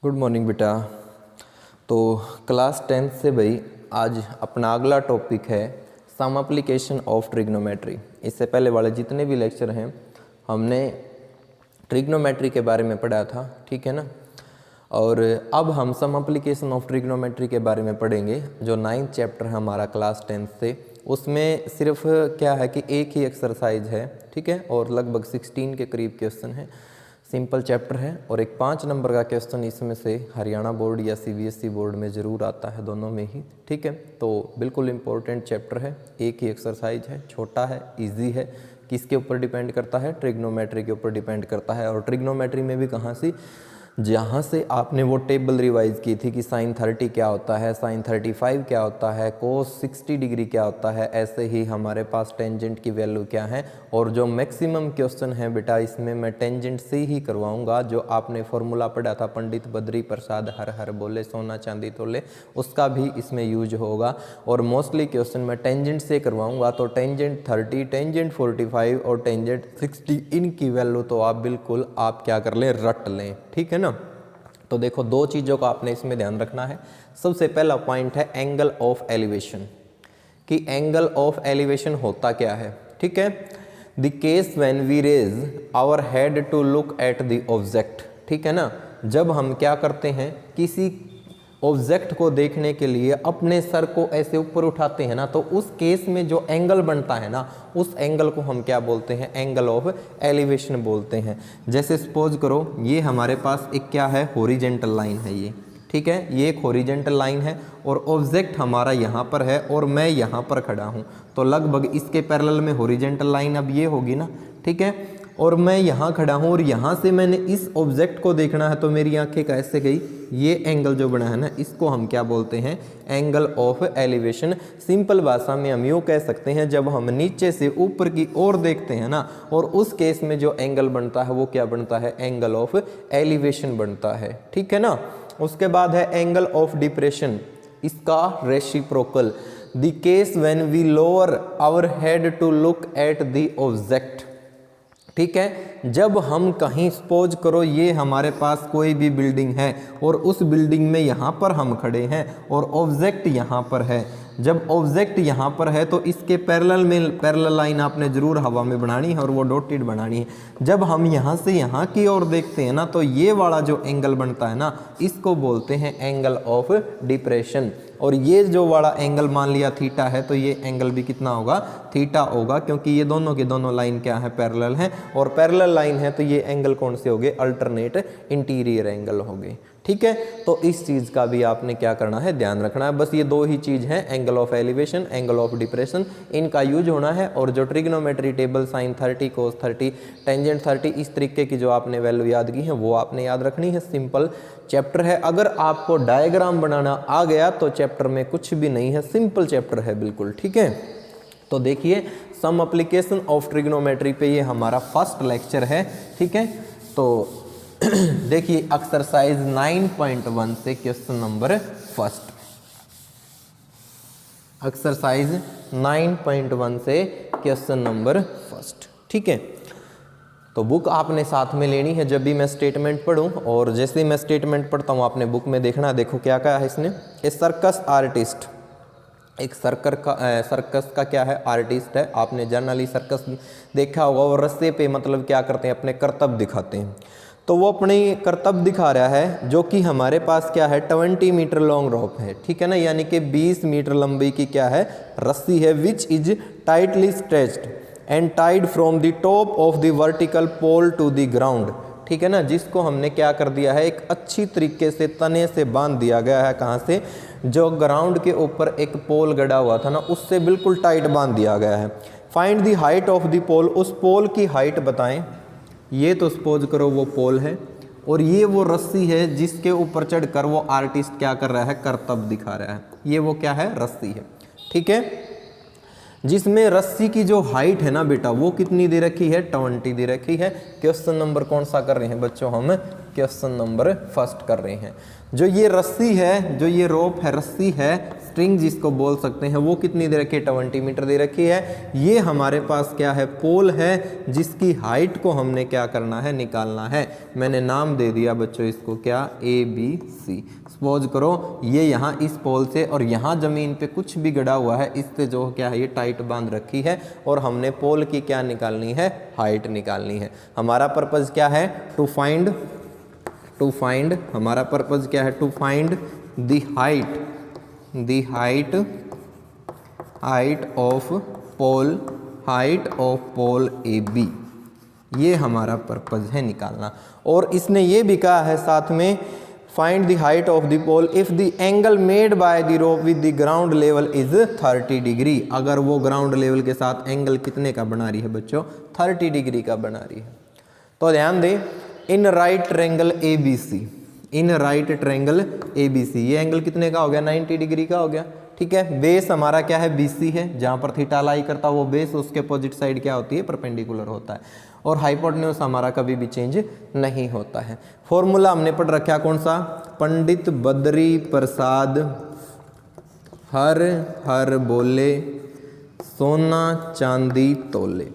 Good morning बेटा। तो class 10th से भाई आज अपना अगला टॉपिक है सम एप्लीकेशन ऑफ ट्रिग्नोमेट्री। इससे पहले वाले जितने भी लेक्चर हैं हमने ट्रिग्नोमेट्री के बारे में पढ़ा था, ठीक है ना। और अब हम सम एप्लीकेशन ऑफ ट्रिग्नोमेट्री के बारे में पढ़ेंगे, जो 9th चैप्टर है हमारा क्लास 10th से। उसमें सिर्फ क्या है कि एक ही एक्सरसाइज है, ठीक है, और लगभग 16 के करीब क्वेश्चन है। सिंपल चैप्टर है और एक 5 नंबर का क्वेश्चन इसमें से हरियाणा बोर्ड या CBSE बोर्ड में ज़रूर आता है, दोनों में ही, ठीक है। तो बिल्कुल इम्पोर्टेंट चैप्टर है, एक ही एक्सरसाइज है, छोटा है, इजी है। किसके ऊपर डिपेंड करता है? ट्रिग्नोमेट्री के ऊपर डिपेंड करता है। और ट्रिग्नोमेट्री में भी कहाँ से? जहाँ से आपने वो टेबल रिवाइज की थी कि sin 30 क्या होता है, sin 35 क्या होता है, cos 60 डिग्री क्या होता है, ऐसे ही हमारे पास टेंजेंट की वैल्यू क्या है। और जो मैक्सिमम क्वेश्चन है बेटा इसमें मैं टेंजेंट से ही करवाऊंगा। जो आपने फॉर्मूला पढ़ा था पंडित बद्री प्रसाद हर हर बोले सोना चांदी तोले, उसका भी इसमें यूज होगा। और मोस्टली क्वेश्चन मैं टेंजेंट से करवाऊंगा। तो टेंजेंट 30, टेंजेंट 45 और टेंजेंट 60, इनकी वैल्यू तो आप बिल्कुल आप क्या कर लें, रट लें, ठीक है ना। तो देखो दो चीज़ों का आपने इसमें ध्यान रखना है। सबसे पहला पॉइंट है एंगल ऑफ एलिवेशन, कि एंगल ऑफ एलिवेशन होता क्या है, ठीक है। The case when we raise our head to look at the object, ठीक है ना। जब हम क्या करते हैं, किसी ऑब्जेक्ट को देखने के लिए अपने सर को ऐसे ऊपर उठाते हैं ना, तो उस केस में जो एंगल बनता है ना, उस एंगल को हम क्या बोलते हैं? एंगल ऑफ एलिवेशन बोलते हैं। जैसे सपोज करो ये हमारे पास एक क्या है, हॉरिजेंटल लाइन है ये, ठीक है, ये एक हॉरिजेंटल लाइन है और ऑब्जेक्ट हमारा यहाँ पर है और मैं यहाँ पर खड़ा हूँ। तो लगभग इसके पैरेलल में हॉरिजेंटल लाइन अब ये होगी ना, ठीक है। और मैं यहाँ खड़ा हूँ और यहाँ से मैंने इस ऑब्जेक्ट को देखना है, तो मेरी आंखें कैसे गई? ये एंगल जो बना है ना, इसको हम क्या बोलते हैं? Angle of elevation. सिंपल भाषा में हम यूँ कह सकते हैं, जब हम नीचे से ऊपर की ओर देखते हैं ना, और उस केस में जो एंगल बनता है वो क्या बनता है? एंगल ऑफ एलिवेशन बनता है, ठीक है ना। उसके बाद है एंगल ऑफ डिप्रेशन, इसका reciprocal. The case when we lower our head to look at the object, ठीक है। जब हम कहीं सपोज करो ये हमारे पास कोई भी बिल्डिंग है और उस बिल्डिंग में यहाँ पर हम खड़े हैं और ऑब्जेक्ट यहाँ पर है। जब ऑब्जेक्ट यहाँ पर है तो इसके पैरेलल में पैरेलल लाइन आपने जरूर हवा में बनानी है और वो डॉटेड बनानी है। जब हम यहाँ से यहाँ की ओर देखते हैं ना, तो ये वाला जो एंगल बनता है ना, इसको बोलते हैं एंगल ऑफ डिप्रेशन। और ये जो वाला एंगल मान लिया थीटा है, तो ये एंगल भी कितना होगा? थीटा होगा, क्योंकि ये दोनों के दोनों लाइन क्या है? पैरेलल हैं। और पैरेलल लाइन है तो ये एंगल कौन से हो गए? अल्टरनेट इंटीरियर एंगल हो गए, ठीक है। तो इस चीज़ का भी आपने क्या करना है? ध्यान रखना है। बस ये दो ही चीज़ हैं, angle of elevation, angle of depression, इनका यूज होना है। और जो trigonometry table sin 30, cos 30, tangent 30, इस तरीके की जो आपने वैल्यू याद की है वो आपने याद रखनी है। सिंपल चैप्टर है। अगर आपको डायग्राम बनाना आ गया तो चैप्टर में कुछ भी नहीं है, सिंपल चैप्टर है बिल्कुल, ठीक है। तो देखिए सम एप्लीकेशन ऑफ ट्रिग्नोमेट्री पे ये हमारा फर्स्ट लेक्चर है, ठीक है। तो देखिए एक्सरसाइज 9.1 से क्वेश्चन नंबर फर्स्ट, एक्सरसाइज 9.1 से क्वेश्चन नंबर फर्स्ट, ठीक है। तो बुक आपने साथ में लेनी है जब भी मैं स्टेटमेंट पढ़ूं, और जैसे ही मैं स्टेटमेंट पढ़ता हूं आपने बुक में देखना। देखो क्या क्या है इसने। ए सर्कस आर्टिस्ट, एक सर्कस का क्या है? आर्टिस्ट है। आपने जनरली सर्कस देखा होगा, और रस्से पे मतलब क्या करते हैं? अपने करतब दिखाते हैं। तो वो अपने करतब दिखा रहा है, जो कि हमारे पास क्या है? 20 मीटर लॉन्ग रोप है, ठीक है ना, यानी कि 20 मीटर लंबी की क्या है? रस्सी है। Which is tightly stretched and tied from the top of the vertical pole to the ground, ठीक है ना, जिसको हमने क्या कर दिया है? एक अच्छी तरीके से तने से बांध दिया गया है। कहाँ से? जो ग्राउंड के ऊपर एक पोल गड़ा हुआ था ना, उससे बिल्कुल टाइट बांध दिया गया है। Find the height of the pole, उस पोल की हाइट बताएं। ये तो सपोज करो वो पोल है और ये वो रस्सी है जिसके ऊपर चढ़कर वो आर्टिस्ट क्या कर रहा है? करतब दिखा रहा है। ये वो क्या है? रस्सी है, ठीक है। जिसमें रस्सी की जो हाइट है ना बेटा, वो कितनी दे रखी है? 20 दे रखी है। क्वेश्चन नंबर कौन सा कर रहे हैं बच्चों? हम क्वेश्चन नंबर फर्स्ट कर रहे हैं। जो ये रस्सी है, जो ये रोप है, रस्सी है, स्ट्रिंग जिसको बोल सकते हैं, वो कितनी दे रखी है? 20 मीटर दे रखी है। ये हमारे पास क्या है? पोल है, जिसकी हाइट को हमने क्या करना है? निकालना है। मैंने नाम दे दिया बच्चों इसको, क्या? ABC। सपोज करो ये यहाँ इस पोल से और यहाँ ज़मीन पे कुछ भी गड़ा हुआ है, इससे जो क्या है ये टाइट बांध रखी है, और हमने पोल की क्या निकालनी है? हाइट निकालनी है। हमारा पर्पज़ क्या है? टू फाइंड हमारा पर्पज़ क्या है? To find the height of pole AB। ये हमारा पर्पज़ है निकालना। और इसने ये भी कहा है साथ में, find the height of the pole if the angle made by the rope with the ground level is 30 degree. अगर वो ग्राउंड लेवल के साथ एंगल कितने का बना रही है बच्चों? 30 डिग्री का बना रही है। तो ध्यान दें, इन राइट ट्रायंगल ABC, ये एंगल कितने का हो गया? 90 डिग्री का हो गया। ठीक है, बेस हमारा क्या है? BC है, जहाँ पर थीटा लाई करता वो बेस, उसके अपोजिट साइड क्या होती है? परपेंडिकुलर होता है। और हाइपोटेन्यूज हमारा कभी भी चेंज नहीं होता है। फॉर्मूला हमने पढ़ रखा कौन सा? पंडित बद्री प्रसाद हर बोले सोना चांदी तोले।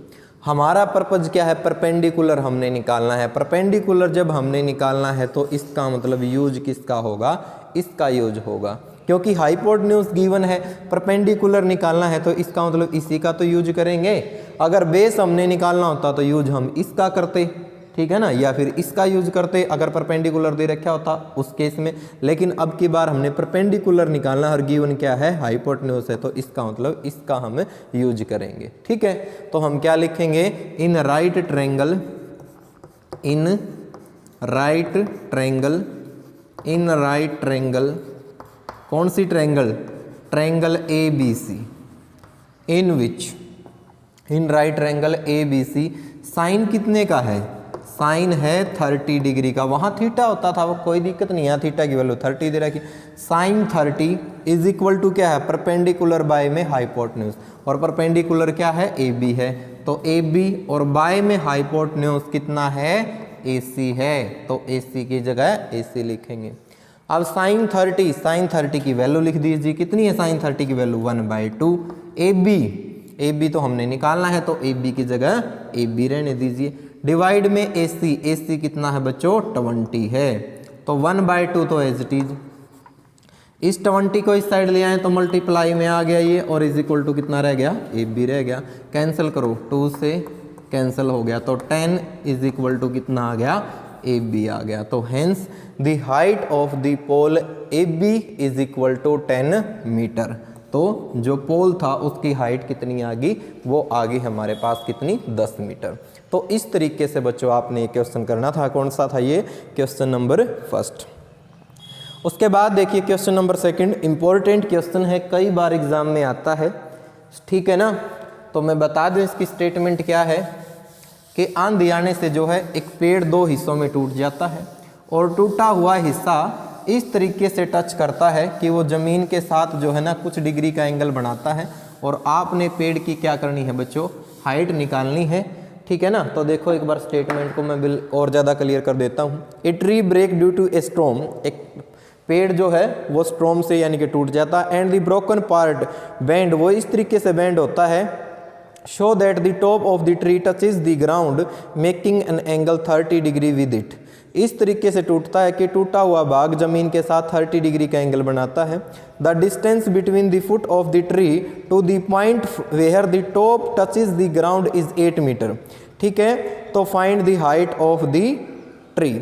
हमारा पर्पज़ क्या है? परपेंडिकुलर हमने निकालना है। परपेंडिकुलर जब हमने निकालना है तो इसका मतलब यूज किसका होगा? इसका यूज होगा, क्योंकि हाइपोटेन्यूज गिवन है। परपेंडिकुलर निकालना है तो इसका मतलब इसी का तो यूज करेंगे। अगर बेस हमने निकालना होता तो यूज हम इसका करते, ठीक है ना, या फिर इसका यूज करते अगर परपेंडिकुलर दे रखा होता उस केस में। लेकिन अब की बार हमने परपेंडिकुलर निकालना और गिवन क्या है? हाइपोटेन्यूज है, तो इसका मतलब इसका हम यूज करेंगे। ठीक है, तो हम क्या लिखेंगे? इन राइट ट्रायंगल कौन सी triangle? Triangle ABC, in right triangle ABC sine कितने का है? साइन है 30 डिग्री का। वहाँ थीटा होता था, वो कोई दिक्कत नहीं है, थीटा की वैल्यू 30 दे रखी। साइन 30 इज इक्वल टू क्या है? परपेंडिकुलर बाय में हाइपोटेन्यूज, और परपेंडिकुलर क्या है? AB है, तो AB और बाय में हाइपोटेन्यूज कितना है? AC है, तो AC की जगह AC लिखेंगे। अब साइन 30 की वैल्यू लिख दीजिए। कितनी है साइन 30 की वैल्यू? 1/2। AB तो हमने निकालना है, तो AB की जगह AB रहने दीजिए। डिवाइड में AC कितना है बच्चों? 20 है, तो 1/2 तो एज इट इज। इस 20 को इस साइड ले आए तो मल्टीप्लाई में आ गया ये, और इज इक्वल टू कितना रह गया? AB रह गया। कैंसिल करो, 2 से कैंसिल हो गया, तो 10 इज इक्वल टू कितना आ गया? AB आ गया। तो hence the height of the pole AB is equal to 10 metre. तो जो पोल था उसकी हाइट कितनी आ गई? वो आ गई हमारे पास कितनी? 10 मीटर। तो इस तरीके से बच्चों आपने ये क्वेश्चन करना था। कौन सा था ये? Question number first. उसके बाद देखिए question number second, important question है, कई बार एग्जाम में आता है, ठीक है ना। तो मैं बता दूं इसकी स्टेटमेंट क्या है कि आंधी आने से जो है एक पेड़ 2 हिस्सों में टूट जाता है, और टूटा हुआ हिस्सा इस तरीके से टच करता है कि वो ज़मीन के साथ जो है ना कुछ डिग्री का एंगल बनाता है, और आपने पेड़ की क्या करनी है बच्चों? हाइट निकालनी है, ठीक है ना। तो देखो एक बार स्टेटमेंट को मैं बिल और ज़्यादा क्लियर कर देता हूँ। A tree break due to a storm, एक पेड़ जो है वो स्टॉर्म से यानी कि टूट जाता है। And the broken part bend, वो इस तरीके से बेंड होता है, show that the top of the tree touches the ground making an angle 30 degree with it. इस तरीके से टूटता है कि टूटा हुआ भाग जमीन के साथ 30 डिग्री का एंगल बनाता है। The distance between the foot of the tree to the point where the top touches the ground is 8 metre, ठीक है। तो find the height of the tree,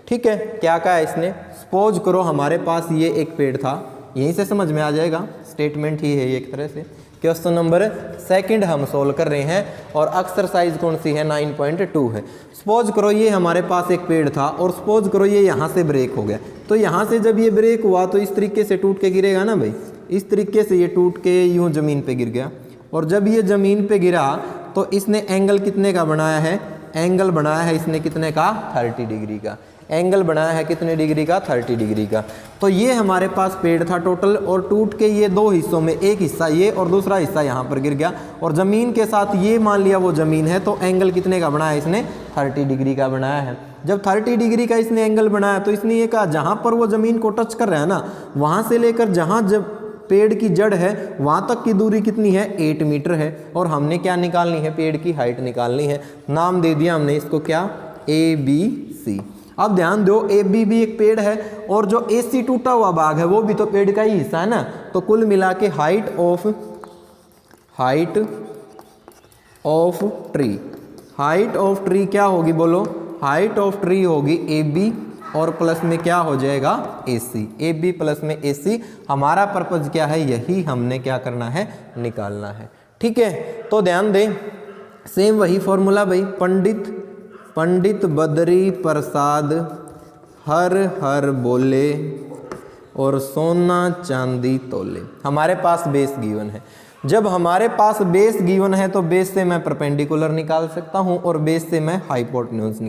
ठीक है। क्या कहा है इसने? सपोज करो हमारे पास ये एक पेड़ था, यहीं से समझ में आ जाएगा, स्टेटमेंट ही है ये एक तरह से। क्वेश्चन नंबर सेकंड हम सोल्व कर रहे हैं, और एक्सरसाइज कौन सी है? 9.2 है। सपोज करो ये हमारे पास एक पेड़ था, और सपोज करो ये यहाँ से ब्रेक हो गया। तो यहाँ से जब ये ब्रेक हुआ तो इस तरीके से टूट के गिरेगा ना भाई, इस तरीके से ये टूट के यूँ ज़मीन पे गिर गया। और जब ये ज़मीन पे गिरा तो इसने एंगल कितने का बनाया है? एंगल बनाया है इसने कितने का? 30 डिग्री का। एंगल बनाया है कितने डिग्री का? 30 डिग्री का। तो ये हमारे पास पेड़ था टोटल, और टूट के ये 2 हिस्सों में, एक हिस्सा ये और दूसरा हिस्सा यहाँ पर गिर गया, और ज़मीन के साथ ये मान लिया वो ज़मीन है। तो एंगल कितने का बनाया है इसने? 30 डिग्री का बनाया है। जब 30 डिग्री का इसने एंगल बनाया तो इसने ये कहा जहाँ पर वो ज़मीन को टच कर रहा है ना, वहाँ से लेकर जहाँ जब पेड़ की जड़ है वहाँ तक की दूरी कितनी है, 8 मीटर है। और हमने क्या निकालनी है, पेड़ की हाइट निकालनी है। नाम दे दिया हमने इसको क्या, ABC। अब ध्यान दो, AB भी एक पेड़ है और जो AC टूटा हुआ भाग है वो भी तो पेड़ का ही हिस्सा है ना। तो कुल मिला के हाइट ऑफ ट्री क्या होगी, बोलो, हाइट ऑफ ट्री होगी AB और प्लस में क्या हो जाएगा, AC। AB प्लस में AC, हमारा पर्पज क्या है, यही हमने क्या करना है, निकालना है। ठीक है, तो ध्यान दें, सेम वही फॉर्मूला भाई, पंडित बद्री प्रसाद हर हर बोले और सोना चांदी तोले। हमारे पास बेस गिवन है। जब हमारे पास बेस गिवन है तो बेस से मैं परपेंडिकुलर निकाल सकता हूं और बेस से मैं हाइपोटेन्यूज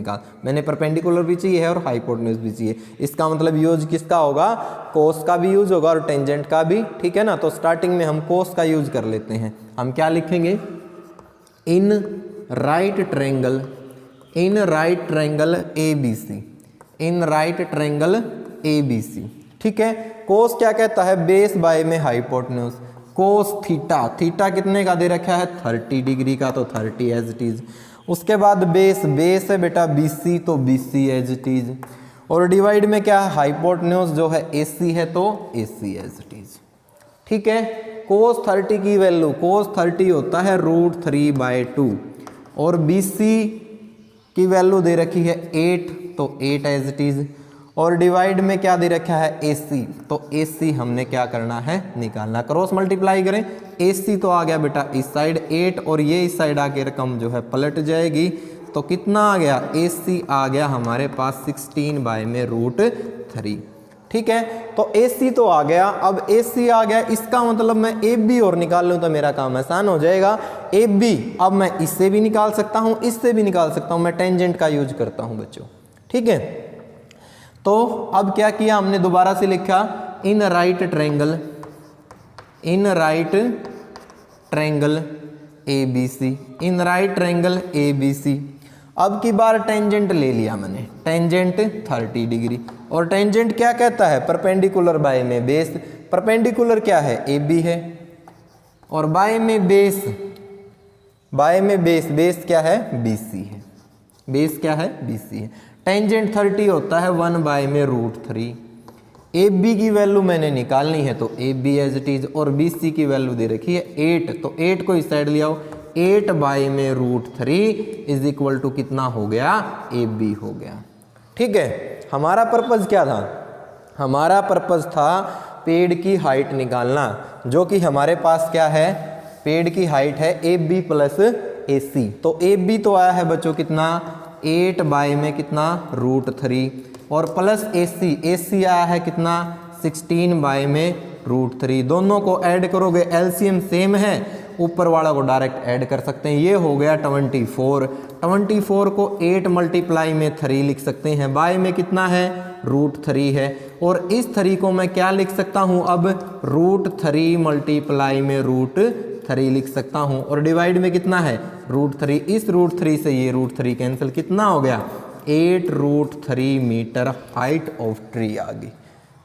मैंने परपेंडिकुलर भी चाहिए है और हाइपोटेन्यूज भी चाहिए। इसका मतलब यूज किसका होगा, कोस का भी यूज होगा और टेंजेंट का भी। ठीक है ना, तो स्टार्टिंग में हम कोस का यूज कर लेते हैं। हम क्या लिखेंगे, इन राइट ट्रायंगल ABC। ठीक है, कोस क्या कहता है, बेस बाय में हाइपोटेन्यूज। कोस थीटा कितने का दे रखा है, 30 डिग्री का, तो 30 एज इट इज। उसके बाद बेस है बेटा BC, तो BC एज इट इज। और डिवाइड में क्या है, हाइपोटेन्यूज जो है AC है तो AC एज इट इज। ठीक है, कोस 30 की वैल्यू, कोस 30 होता है √3/2 और BC की वैल्यू दे रखी है 8, तो 8 एज इट इज। और डिवाइड में क्या दे रखा है, AC, तो AC हमने क्या करना है, निकालना। क्रॉस मल्टीप्लाई करें, AC तो आ गया बेटा इस साइड 8 और ये इस साइड आके रकम जो है पलट जाएगी, तो कितना आ गया, AC आ गया हमारे पास 16/√3। ठीक है, तो AC तो आ गया। अब AC आ गया, इसका मतलब मैं AB और निकाल लूँ तो मेरा काम आसान हो जाएगा। AB अब मैं इससे भी निकाल सकता हूँ, इससे भी निकाल सकता हूँ, मैं टेंजेंट का यूज करता हूँ बच्चों। ठीक है, तो अब क्या किया हमने, दोबारा से लिखा इन राइट ट्रायंगल ABC। अब की बार टेंजेंट ले लिया मैंने, टेंजेंट 30 डिग्री। और टेंजेंट क्या कहता है, परपेंडिकुलर बाय में बेस। परपेंडिकुलर क्या है, AB है, और बाय में बेस बेस क्या है, BC है। बेस क्या है, BC है। टेंजेंट 30 होता है 1/√3। AB की वैल्यू मैंने निकालनी है तो AB एज इट इज, और BC की वैल्यू दे रखी है 8, तो 8 को इस साइड ले आओ, 8/√3 इज इक्वल टू कितना हो गया, AB हो गया। ठीक है, हमारा पर्पज क्या था, हमारा पर्पज था पेड़ की हाइट निकालना, जो कि हमारे पास क्या है, पेड़ की हाइट है AB प्लस AC। तो AB तो आया है बच्चों कितना, 8 में कितना, √3, और प्लस AC आया है कितना, 16/√3। दोनों को ऐड करोगे, एलसीएम सेम है, ऊपर वाला को डायरेक्ट ऐड कर सकते हैं, ये हो गया 24 को 8 मल्टीप्लाई में 3 लिख सकते हैं, बाय में कितना है, √3 है। और इस 3 को मैं क्या लिख सकता हूँ अब, √3 मल्टीप्लाई में √3 लिख सकता हूँ, और डिवाइड में कितना है, √3। इस √3 से ये √3 कैंसिल, कितना हो गया, 8√3 मीटर हाइट ऑफ ट्री आ गई।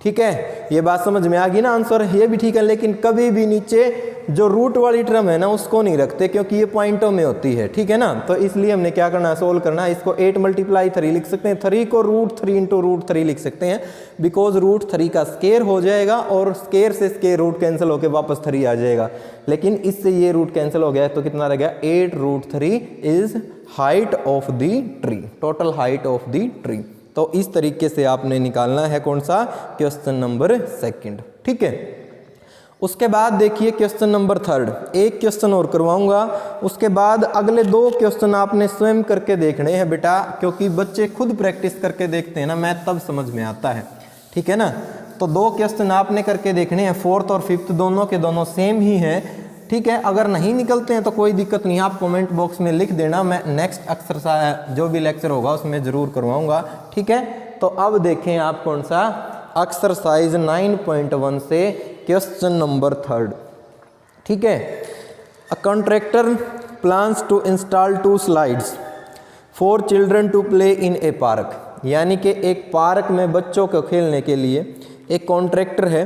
ठीक है, ये बात समझ में आ गई ना, आंसर ये भी ठीक है। लेकिन कभी भी नीचे जो रूट वाली टर्म है ना उसको नहीं रखते, क्योंकि ये पॉइंटों में होती है। ठीक है ना, तो इसलिए हमने क्या करना है, सोल्व करना है। इसको 8 मल्टीप्लाई 3 लिख सकते हैं, 3 को √3 इंटू √3 लिख सकते हैं, बिकॉज √3 का स्केयर हो जाएगा और स्केयर से स्केयर रूट कैंसिल होकर वापस 3 आ जाएगा। लेकिन इससे ये रूट कैंसिल हो गया तो कितना रह गया, 8√3 is height of the tree, total height of the tree. तो इस तरीके से आपने निकालना है कौन सा, क्वेश्चन नंबर 2। ठीक है, उसके बाद देखिए क्वेश्चन नंबर 3, एक क्वेश्चन और करवाऊंगा, उसके बाद अगले 2 क्वेश्चन आपने स्वयं करके देखने हैं बेटा, क्योंकि बच्चे खुद प्रैक्टिस करके देखते हैं ना, मैथ तब समझ में आता है। ठीक है ना, तो 2 क्वेश्चन आपने करके देखने हैं, 4th और 5th दोनों के दोनों सेम ही हैं। ठीक है, अगर नहीं निकलते हैं तो कोई दिक्कत नहीं, आप कमेंट बॉक्स में लिख देना, मैं नेक्स्ट एक्सरसाइज जो भी लेक्चर होगा उसमें ज़रूर करवाऊंगा। ठीक है, तो अब देखें आप कौन सा, एक्सरसाइज 9.1 से क्वेश्चन नंबर 3। ठीक है, a contractor plans to install 2 slides for children to play in a park, यानी कि एक पार्क में बच्चों को खेलने के लिए एक कॉन्ट्रैक्टर है,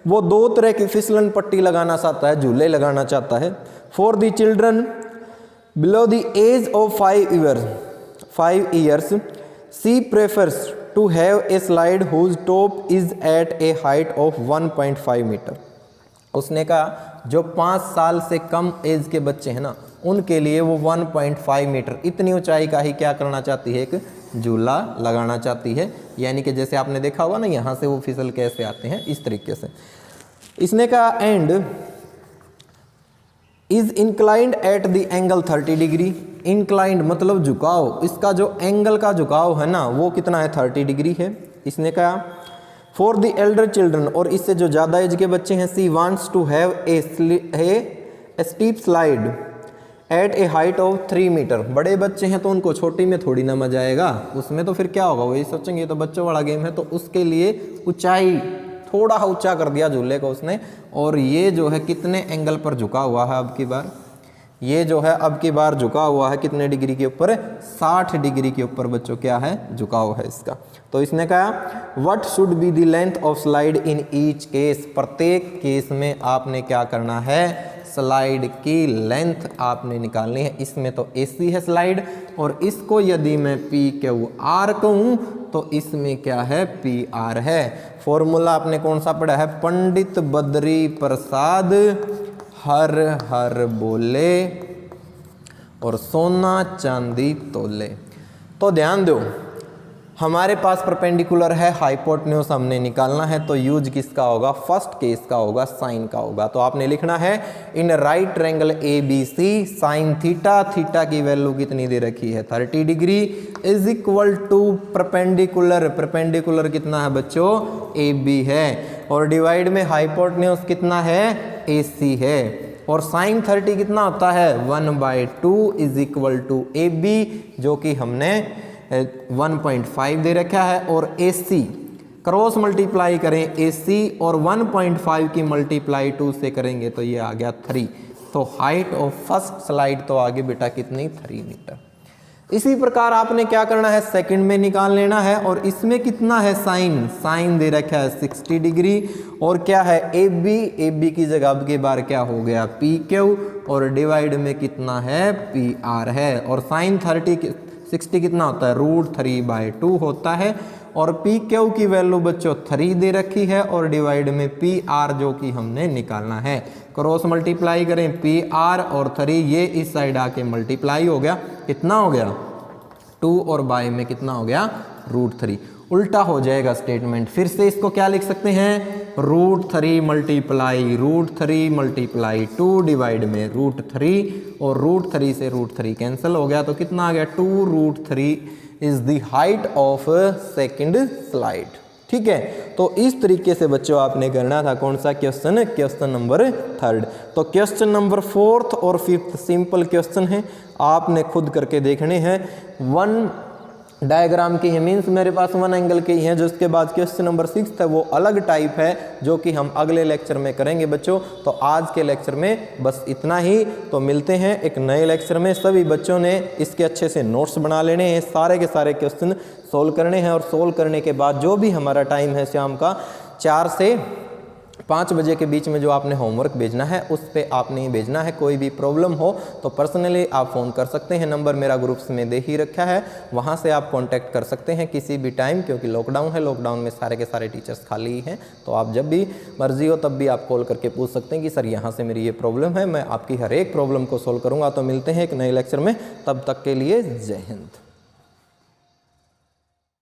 वो 2 तरह की फिसलन पट्टी लगाना चाहता है, झूले लगाना चाहता है। For the children below the age of 5 years she prefers to have a slide whose top is at a height of 1.5 metre. उसने कहा जो 5 साल से कम एज के बच्चे हैं ना, उनके लिए वो 1.5 मीटर इतनी ऊंचाई का ही क्या करना चाहती है, एक झूला लगाना चाहती है। यानी कि जैसे आपने देखा होगा ना, यहाँ से वो फिसल कैसे आते हैं, इस तरीके से। इसने कहा and is inclined at the angle 30 degree. Inclined मतलब झुकाव, इसका जो एंगल का झुकाव है ना वो कितना है, 30 डिग्री है। इसने कहा फॉर द एल्डर चिल्ड्रन, और इससे जो ज़्यादा एज के बच्चे हैं, she wants to have a steep slide at a height of 3 metre. बड़े बच्चे हैं तो उनको छोटी में थोड़ी ना मजा आएगा, उसमें तो फिर क्या होगा, वही सोचेंगे तो बच्चों वाला गेम है, तो उसके लिए ऊंचाई थोड़ा ऊंचा कर दिया झूले को उसने। और ये जो है कितने एंगल पर झुका हुआ है अब की बार, ये जो है अब की बार झुका हुआ है कितने डिग्री के ऊपर, 60 डिग्री के ऊपर बच्चों क्या है, झुकाव है इसका। तो इसने कहा what should be the length of slide in each case. प्रत्येक केस में आपने क्या करना है, स्लाइड की लेंथ आपने निकालनी है। इसमें तो AC है स्लाइड, और इसको यदि मैं PQR कहूँ तो इसमें क्या है, PR है। फॉर्मूला आपने कौन सा पढ़ा है, पंडित बद्री प्रसाद हर हर बोले और सोना चांदी तोले। तो ध्यान दो, हमारे पास परपेंडिकुलर है, हाइपोटेन्यूज हमने निकालना है, तो यूज किसका होगा, फर्स्ट केस का होगा, साइन का होगा। तो आपने लिखना है in right triangle ABC sine theta, theta की वैल्यू कितनी दे रखी है, 30 degree, is equal to perpendicular, perpendicular कितना है बच्चों, AB है, और डिवाइड में हाइपोटेन्यूज कितना है, AC है, और साइन 30 कितना होता है, 1/2 इज इक्वल टू AB, जो कि हमने 1.5 दे रखा है, और AC क्रॉस मल्टीप्लाई करें AC और 1.5 की मल्टीप्लाई 2 से करेंगे तो ये आ गया 3। तो हाइट ऑफ फर्स्ट स्लाइड तो आगे बेटा कितनी, 3 मीटर। इसी प्रकार आपने क्या करना है, सेकंड में निकाल लेना है, और इसमें कितना है साइन, साइन दे रखा है 60 डिग्री, और क्या है AB की जगह अब की बार क्या हो गया, PQ, और डिवाइड में कितना है, PR है, और साइन 60 कितना होता है, √3/2 होता है, और PQ की वैल्यू बच्चों 3 दे रखी है, और डिवाइड में PR जो कि हमने निकालना है। क्रॉस मल्टीप्लाई करें PR और 3, ये इस साइड आके मल्टीप्लाई हो गया, कितना हो गया 2, और बाय में कितना हो गया √3। उल्टा हो जाएगा स्टेटमेंट, फिर से इसको क्या लिख सकते हैं, √3 मल्टीप्लाई 2 डिवाइड में √3, और √3 से √3 कैंसिल हो गया, तो कितना आ गया 2√3 is the height of second slide. ठीक है, तो इस तरीके से बच्चों आपने करना था कौन सा क्वेश्चन, क्वेश्चन नंबर 3। तो क्वेश्चन नंबर 4 और 5 सिंपल क्वेश्चन है, आपने खुद करके देखने हैं। 1 डायग्राम की है, मीन्स मेरे पास 1 एंगल की है। जो इसके बाद क्वेश्चन नंबर 6 है वो अलग टाइप है, जो कि हम अगले लेक्चर में करेंगे बच्चों। तो आज के लेक्चर में बस इतना ही, तो मिलते हैं एक नए लेक्चर में। सभी बच्चों ने इसके अच्छे से नोट्स बना लेने हैं, सारे के सारे क्वेश्चन सोल्व करने हैं, और सोल्व करने के बाद जो भी हमारा टाइम है शाम का 4 से 5 बजे के बीच में जो आपने होमवर्क भेजना है उस पे आपने ही भेजना है। कोई भी प्रॉब्लम हो तो पर्सनली आप फ़ोन कर सकते हैं, नंबर मेरा ग्रुप्स में दे ही रखा है, वहाँ से आप कांटेक्ट कर सकते हैं किसी भी टाइम, क्योंकि लॉकडाउन है, लॉकडाउन में सारे के सारे टीचर्स खाली हैं। तो आप जब भी मर्जी हो तब भी आप कॉल करके पूछ सकते हैं कि सर यहाँ से मेरी ये प्रॉब्लम है, मैं आपकी हर एक प्रॉब्लम को सोल्व करूँगा। तो मिलते हैं एक नए लेक्चर में, तब तक के लिए जय हिंद।